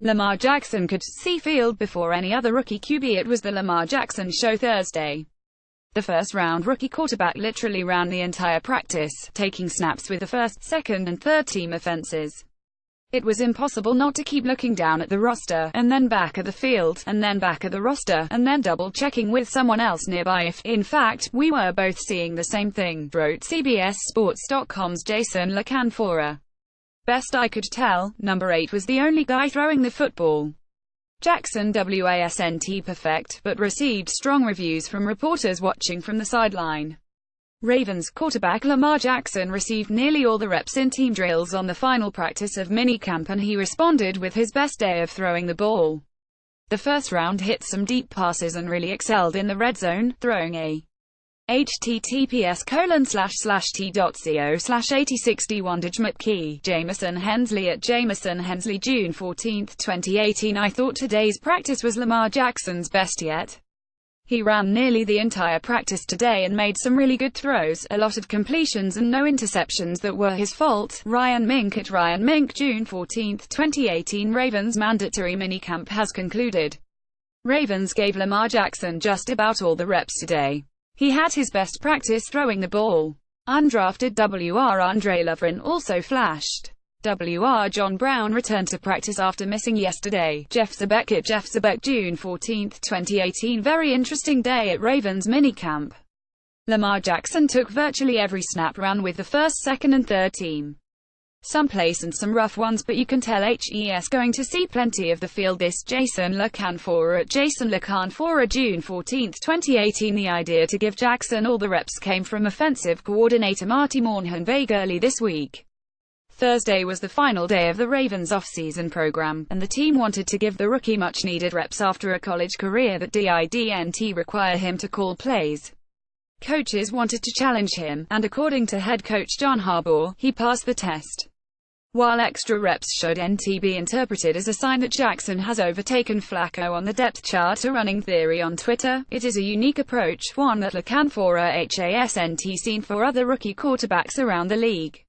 Lamar Jackson could see field before any other rookie QB. It was the Lamar Jackson show Thursday. The first-round rookie quarterback literally ran the entire practice, taking snaps with the first, second and third-team offenses. It was impossible not to keep looking down at the roster, and then back at the field, and then back at the roster, and then double-checking with someone else nearby if, in fact, we were both seeing the same thing, wrote CBSSports.com's Jason LaCanfora. Best I could tell, number 8 was the only guy throwing the football. Jackson wasn't perfect, but received strong reviews from reporters watching from the sideline. Ravens quarterback Lamar Jackson received nearly all the reps in team drills on the final practice of minicamp, and he responded with his best day of throwing the ball. The first round hit some deep passes and really excelled in the red zone, throwing a https://t.co/8061 McKee, Jamison Hensley at Jamison Hensley June 14, 2018. I thought today's practice was Lamar Jackson's best yet. He ran nearly the entire practice today and made some really good throws, a lot of completions and no interceptions that were his fault. Ryan Mink at Ryan Mink June 14, 2018. Ravens mandatory minicamp has concluded. Ravens gave Lamar Jackson just about all the reps today. He had his best practice throwing the ball. Undrafted WR Andre Lovren also flashed. WR John Brown returned to practice after missing yesterday. Jeff Zebek at Jeff Zebek June 14, 2018. Very interesting day at Ravens minicamp. Lamar Jackson took virtually every snap, ran with the first, second and third team. Some place and some rough ones, but you can tell he's going to see plenty of the field. This Jason LaCanfora at Jason LaCanfora June 14, 2018. The idea to give Jackson all the reps came from offensive coordinator Marty Mornhinweg early this week. Thursday was the final day of the Ravens offseason program, and the team wanted to give the rookie much-needed reps after a college career that didn't require him to call plays. Coaches wanted to challenge him, and according to head coach John Harbaugh, he passed the test. While extra reps should be interpreted as a sign that Jackson has overtaken Flacco on the depth chart, a running theory on Twitter, it is a unique approach, one that LaCanfora hasn't seen for other rookie quarterbacks around the league.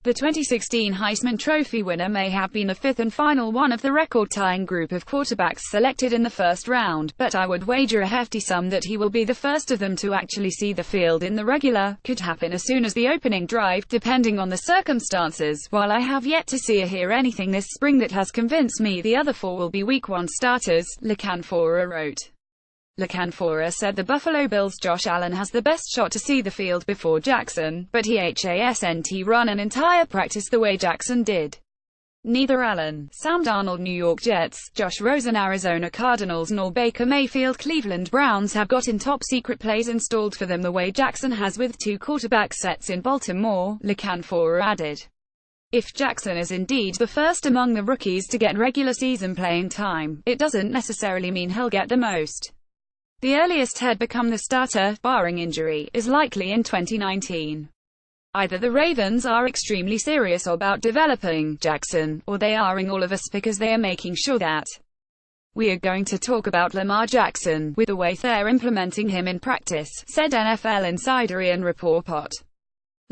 The 2016 Heisman Trophy winner may have been the fifth and final one of the record-tying group of quarterbacks selected in the first round, but I would wager a hefty sum that he will be the first of them to actually see the field in the regular. Could happen as soon as the opening drive, depending on the circumstances. While I have yet to see or hear anything this spring that has convinced me the other four will be Week 1 starters, LaCanfora wrote. LaCanfora said the Buffalo Bills' Josh Allen has the best shot to see the field before Jackson, but he hasn't run an entire practice the way Jackson did. Neither Allen, Sam Darnold New York Jets, Josh Rosen Arizona Cardinals nor Baker Mayfield Cleveland Browns have gotten top-secret plays installed for them the way Jackson has with 2 quarterback sets in Baltimore, LaCanfora added. If Jackson is indeed the first among the rookies to get regular season playing time, it doesn't necessarily mean he'll get the most. The earliest he'd become the starter, barring injury, is likely in 2019. Either the Ravens are extremely serious about developing Jackson, or they are ing all of us because they are making sure that we are going to talk about Lamar Jackson, with the way they're implementing him in practice, said NFL insider Ian Rappaport.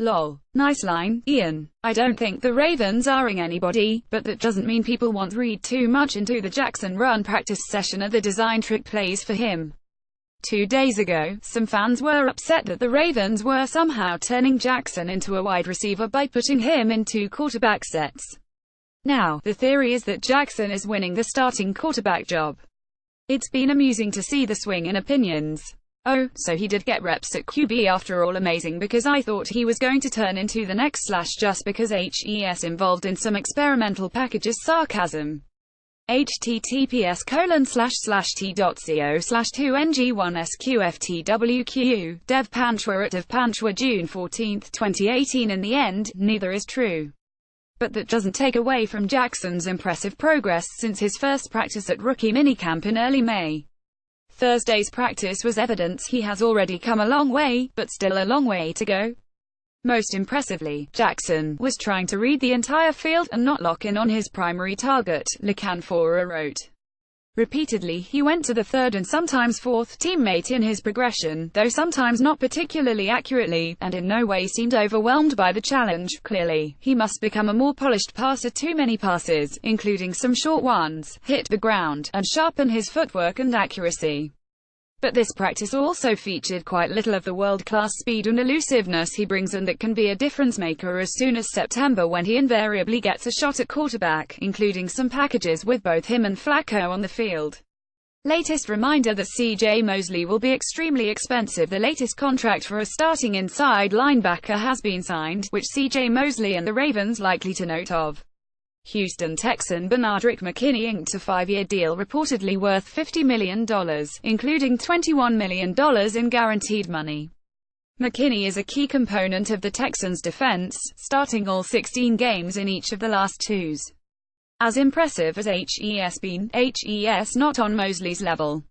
Lol. Nice line, Ian. I don't think the Ravens are ing anybody, but that doesn't mean people won't read too much into the Jackson run practice session or the design trick plays for him. 2 days ago, some fans were upset that the Ravens were somehow turning Jackson into a wide receiver by putting him in 2 quarterback sets. Now, the theory is that Jackson is winning the starting quarterback job. It's been amusing to see the swing in opinions. Oh, so he did get reps at QB after all. Amazing, because I thought he was going to turn into the next / just because he's involved in some experimental packages. Sarcasm. https://t.co/2ng1sqftwq, Dev Panchwa at Dev Panchwa June 14, 2018. In the end, neither is true. But that doesn't take away from Jackson's impressive progress since his first practice at rookie minicamp in early May. Thursday's practice was evidence he has already come a long way, but still a long way to go. Most impressively, Jackson was trying to read the entire field and not lock in on his primary target, LaCanfora wrote. Repeatedly, he went to the third and sometimes fourth teammate in his progression, though sometimes not particularly accurately, and in no way seemed overwhelmed by the challenge. Clearly, he must become a more polished passer. Too many passes, including some short ones, hit the ground, and sharpen his footwork and accuracy. But this practice also featured quite little of the world-class speed and elusiveness he brings, and that can be a difference-maker as soon as September, when he invariably gets a shot at quarterback, including some packages with both him and Flacco on the field. Latest reminder that C.J. Mosley will be extremely expensive. The latest contract for a starting inside linebacker has been signed, which C.J. Mosley and the Ravens likely to note of. Houston Texan Benardrick McKinney inked a 5-year deal reportedly worth $50 million, including $21 million in guaranteed money. McKinney is a key component of the Texans' defense, starting all 16 games in each of the last twos. As impressive as HES been, HES not on Mosley's level.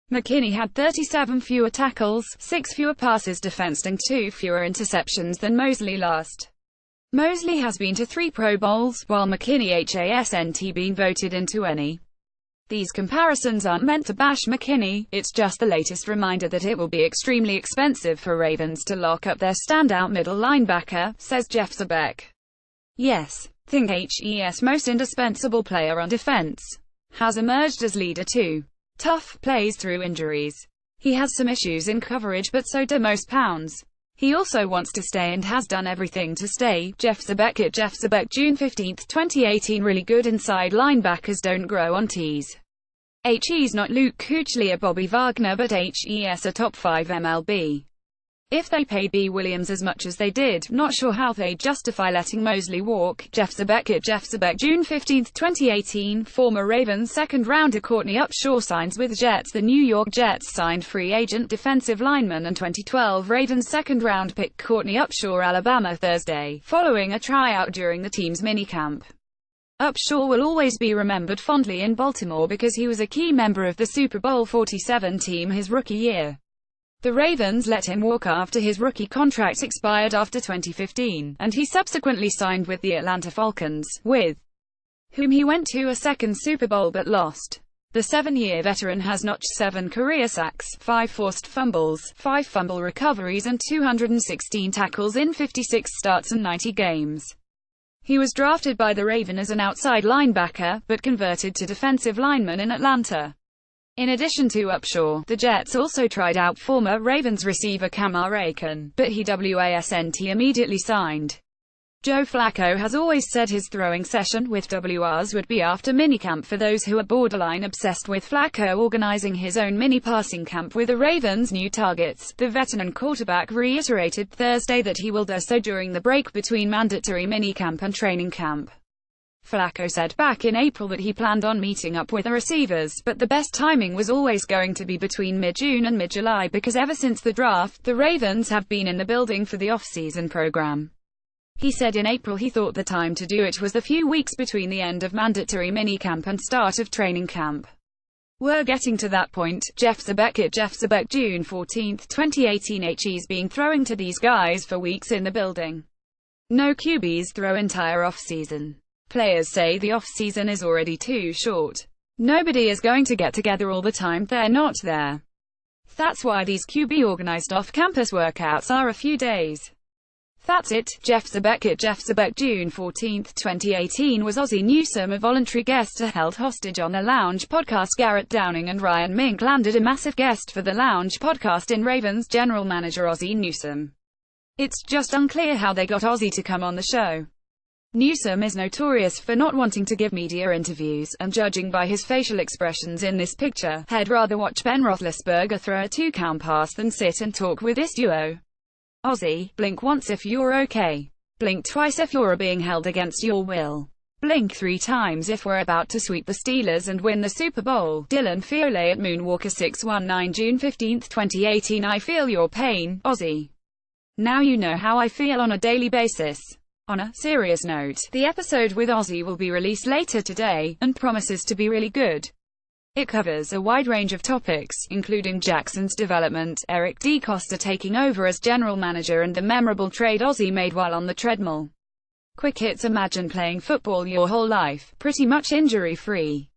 McKinney had 37 fewer tackles, 6 fewer passes defensed and 2 fewer interceptions than Mosley last. Mosley has been to 3 Pro Bowls, while McKinney hasn't been voted into any. These comparisons aren't meant to bash McKinney, it's just the latest reminder that it will be extremely expensive for Ravens to lock up their standout middle linebacker, says Jeff Zerbeck. Yes, think HES most indispensable player on defense. Has emerged as leader too. Tough, plays through injuries. He has some issues in coverage, but so do most pounds. He also wants to stay and has done everything to stay. Jeff Zerbeck at Jeff Zerbeck, June 15, 2018. Really good inside linebackers don't grow on tees. HE's not Luke Kuechly or Bobby Wagner, but HES a top 5 MLB. If they paid B. Williams as much as they did, not sure how they'd justify letting Mosley walk. Jeff Zerbeck at Jeff Zerbeck, June 15, 2018. Former Ravens second-rounder Courtney Upshaw signs with Jets. The New York Jets signed free agent defensive lineman and 2012 Ravens second-round pick Courtney Upshaw, Alabama, Thursday, following a tryout during the team's minicamp. Upshaw will always be remembered fondly in Baltimore because he was a key member of the Super Bowl 47 team his rookie year. The Ravens let him walk after his rookie contract expired after 2015, and he subsequently signed with the Atlanta Falcons, with whom he went to a second Super Bowl but lost. The 7-year veteran has notched 7 career sacks, 5 forced fumbles, 5 fumble recoveries and 216 tackles in 56 starts and 90 games. He was drafted by the Ravens as an outside linebacker, but converted to defensive lineman in Atlanta. In addition to Upshaw, the Jets also tried out former Ravens receiver Kamar Aiken, but he wasn't immediately signed. Joe Flacco has always said his throwing session with WRs would be after minicamp. For those who are borderline obsessed with Flacco organizing his own mini passing camp with the Ravens' new targets, the veteran quarterback reiterated Thursday that he will do so during the break between mandatory minicamp and training camp. Flacco said back in April that he planned on meeting up with the receivers, but the best timing was always going to be between mid-June and mid-July because ever since the draft, the Ravens have been in the building for the off-season program. He said in April he thought the time to do it was the few weeks between the end of mandatory minicamp and start of training camp. We're getting to that point. Jeff Zerbeck at Jeff Zerbeck, June 14, 2018. He's been throwing to these guys for weeks in the building. No QBs throw entire off-season. Players say the off-season is already too short. Nobody is going to get together all the time, they're not there. That's why these QB-organized off-campus workouts are a few days. That's it. Jeff Zerbeck at Jeff Zerbeck, June 14, 2018. Was Ozzie Newsome a voluntary guest held hostage on the Lounge podcast? Garrett Downing and Ryan Mink landed a massive guest for the Lounge podcast in Ravens general manager Ozzie Newsome. It's just unclear how they got Ozzie to come on the show. Newsome is notorious for not wanting to give media interviews, and judging by his facial expressions in this picture, he'd rather watch Ben Roethlisberger throw a 2-count pass than sit and talk with this duo. Ozzie, blink once if you're okay. Blink twice if you're being held against your will. Blink 3 times if we're about to sweep the Steelers and win the Super Bowl. Dylan Fiole at Moonwalker 619, June 15, 2018. I feel your pain, Ozzie. Now you know how I feel on a daily basis. On a serious note, the episode with Ozzie will be released later today, and promises to be really good. It covers a wide range of topics, including Jackson's development, Eric DeCosta taking over as general manager, and the memorable trade Ozzie made while on the treadmill. Quick hits: imagine playing football your whole life, pretty much injury-free.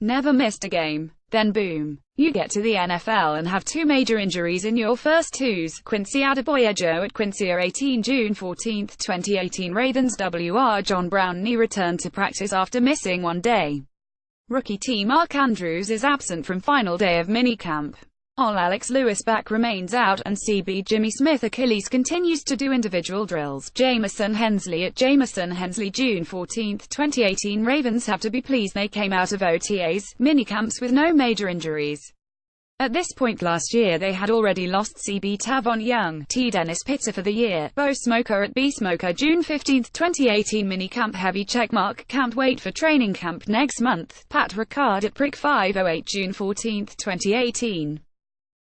Never missed a game. Then boom. You get to the NFL and have two major injuries in your first twos. Quincy Adeboye Joe at Quincy 18 June 14, 2018 Ravens Wr. John Brown knee returned to practice after missing 1 day. Rookie T. Mark Andrews is absent from final day of minicamp. All Alex Lewis back remains out, and CB Jimmy Smith Achilles continues to do individual drills. Jamison Hensley at Jamison Hensley June 14, 2018 Ravens have to be pleased they came out of OTAs, minicamps with no major injuries. At this point last year they had already lost CB Tavon Young, T. Dennis Pitta for the year. Bo Smoker at B Smoker June 15, 2018 minicamp heavy checkmark, can't wait for training camp next month. Pat Ricard at Prick 508 June 14, 2018.